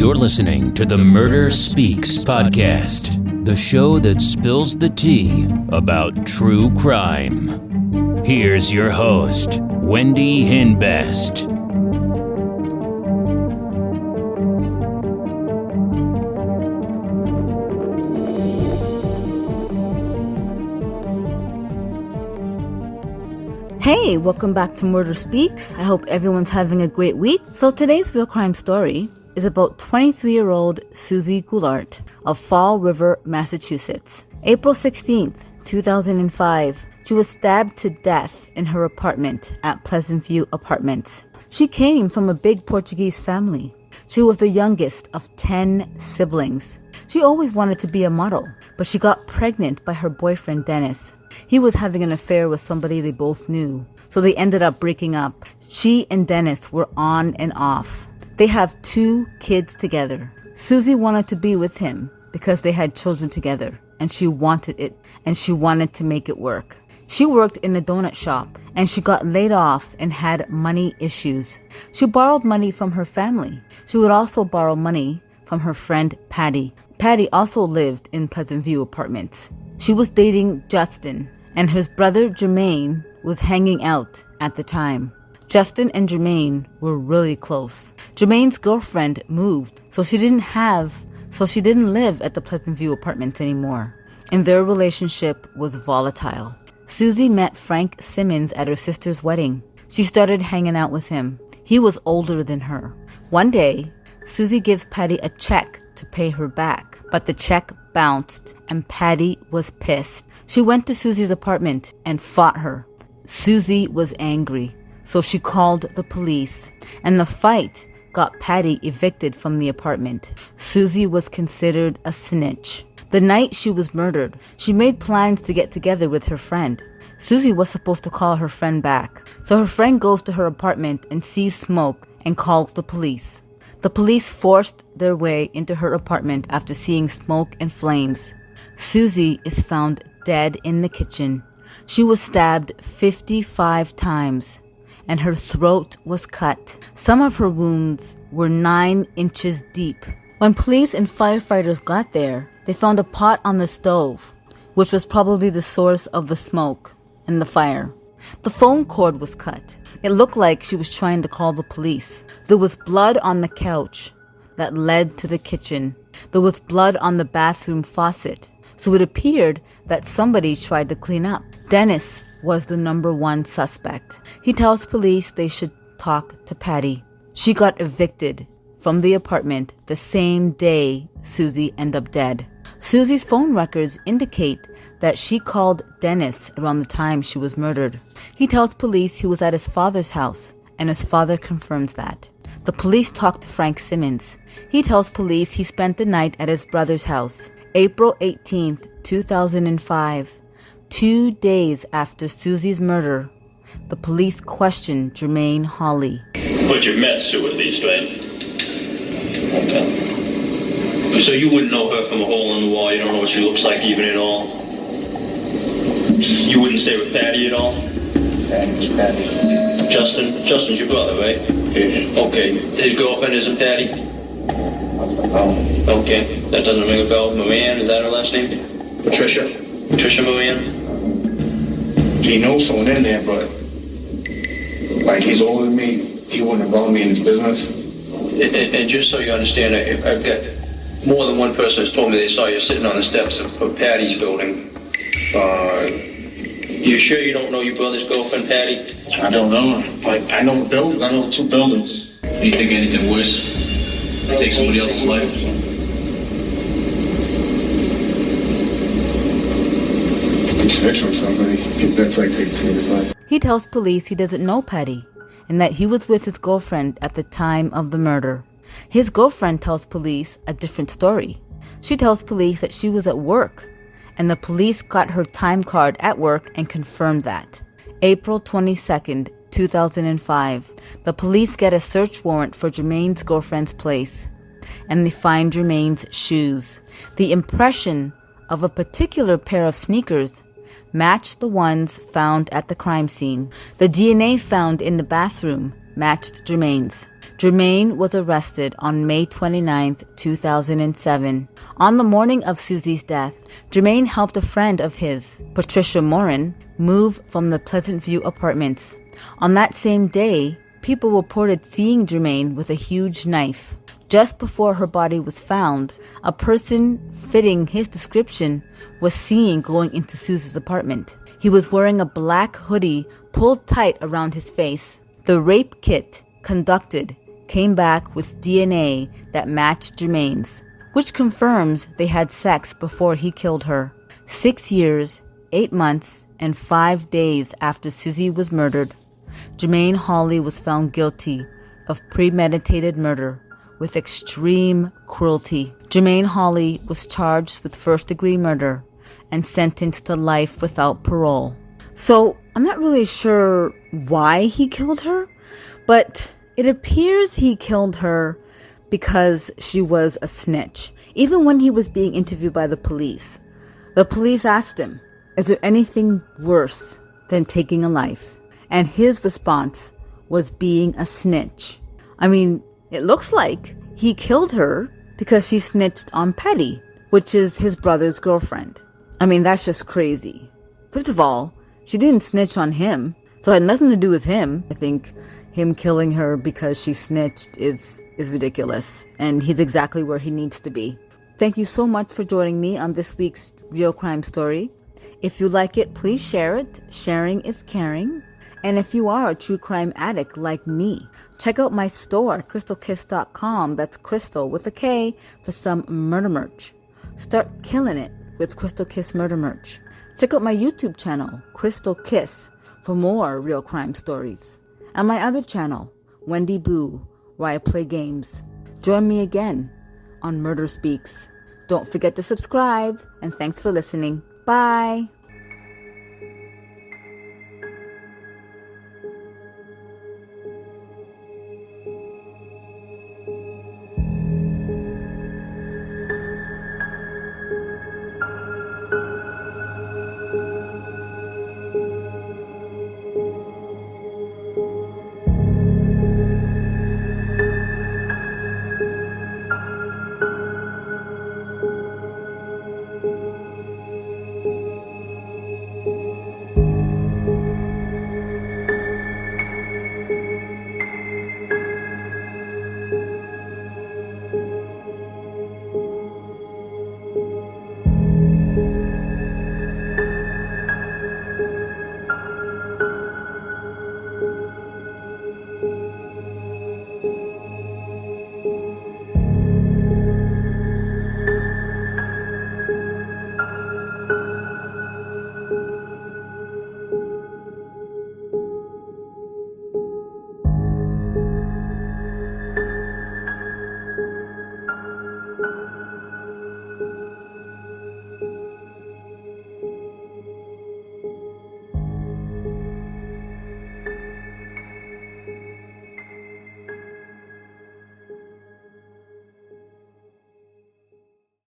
You're listening to the Murder Speaks podcast, the show that spills the tea about true crime. Here's your host, Wendy Hinbest. Hey, welcome back to Murder Speaks. I hope everyone's having a great week. So today's real crime story is about 23-year-old Suzy Goulart of Fall River, Massachusetts. April 16th, 2005, she was stabbed to death in her apartment at Pleasant View Apartments. She came from a big Portuguese family. She was the youngest of 10 siblings. She always wanted to be a model, but she got pregnant by her boyfriend Dennis. He was having an affair with somebody they both knew, so they ended up breaking up. She and Dennis were on and off. They have 2 kids together. Suzy wanted to be with him because they had children together, and she wanted it, and she wanted to make it work. She worked in a donut shop, and she got laid off and had money issues. She borrowed money from her family. She would also borrow money from her friend Patty. Patty also lived in Pleasant View Apartments. She was dating Justin, and his brother Jermaine was hanging out at the time. Justin and Jermaine were really close. Jermaine's girlfriend moved, so she didn't live at the Pleasant View Apartments anymore, and their relationship was volatile. Suzy met Frank Simmons at her sister's wedding. She started hanging out with him. He was older than her. One day, Suzy gives Patty a check to pay her back, but the check bounced, and Patty was pissed. She went to Suzy's apartment and fought her. Suzy was angry, so she called the police, and the fight got Patty evicted from the apartment. Suzy was considered a snitch. The night she was murdered, she made plans to get together with her friend. Suzy was supposed to call her friend back, so her friend goes to her apartment and sees smoke and calls the police. The police forced their way into her apartment after seeing smoke and flames. Suzy is found dead in the kitchen. She was stabbed 55 times, and her throat was cut. Some of her wounds were 9 inches deep. When police and firefighters got there, they found a pot on the stove, which was probably the source of the smoke and the fire. The phone cord was cut. It looked like she was trying to call the police. There was blood on the couch that led to the kitchen. There was blood on the bathroom faucet, so it appeared that somebody tried to clean up. Dennis was the number 1 suspect. He tells police they should talk to Patty. She got evicted from the apartment the same day Suzy ended up dead. Suzy's phone records indicate that she called Dennis around the time she was murdered. He tells police he was at his father's house, and his father confirms that. The police talk to Frank Simmons. He tells police he spent the night at his brother's house. April 18th, 2005, 2 days after Suzy's murder, the police questioned Jermaine Hawley. But you've met Sue at least, right? Okay. So you wouldn't know her from a hole in the wall. You don't know what she looks like even at all? You wouldn't stay with Patty at all? Patty's Patty. Justin's your brother, right? Yeah. Okay. His girlfriend isn't Patty? Oh. Okay. That doesn't ring a bell. Moran, is that her last name? Patricia. Patricia Moran? He knows someone in there, but like he's older than me, he wouldn't involve me in his business. And just so you understand, I've got more than one person has told me they saw you sitting on the steps of Patty's building. You sure you don't know your brother's girlfriend, Patty? I don't know. Like, I know the buildings. I know the 2 buildings. You think anything worse? Take somebody else's life? Snitch on somebody. That's like taking somebody's life. He tells police he doesn't know Patty, and that he was with his girlfriend at the time of the murder. His girlfriend tells police a different story. She tells police that she was at work, and the police got her time card at work and confirmed that. April 22nd, 2005, the police get a search warrant for Jermaine's girlfriend's place, and they find Jermaine's shoes. The impression of a particular pair of sneakers matched the ones found at the crime scene. The DNA found in the bathroom matched Jermaine's. Jermaine was arrested on May 29, 2007. On the morning of Suzy's death, Jermaine helped a friend of his, Patricia Morin, move from the Pleasant View apartments. On that same day, people reported seeing Jermaine with a huge knife. Just before her body was found, a person fitting his description was seen going into Suzy's apartment. He was wearing a black hoodie pulled tight around his face. The rape kit conducted came back with DNA that matched Jermaine's, which confirms they had sex before he killed her. 6 years, 8 months, and 5 days after Suzy was murdered, Jermaine Hawley was found guilty of premeditated murder with extreme cruelty. Jermaine Hawley was charged with first-degree murder and sentenced to life without parole. So, I'm not really sure why he killed her, but it appears he killed her because she was a snitch. Even when he was being interviewed by the police asked him, "Is there anything worse than taking a life?" And his response was being a snitch. I mean, it looks like he killed her because she snitched on Petty, which is his brother's girlfriend. I mean, that's just crazy. First of all, she didn't snitch on him, so it had nothing to do with him. I think him killing her because she snitched is ridiculous, and he's exactly where he needs to be. Thank you so much for joining me on this week's Real Crime Story. If you like it, please share it. Sharing is caring. And if you are a true crime addict like me, check out my store, crystalkiss.com. That's Crystal with a K for some murder merch. Start killing it with Crystal Kiss murder merch. Check out my YouTube channel, Crystal Kiss, for more real crime stories. And my other channel, Wendy Boo, where I play games. Join me again on Murder Speaks. Don't forget to subscribe, and thanks for listening. Bye!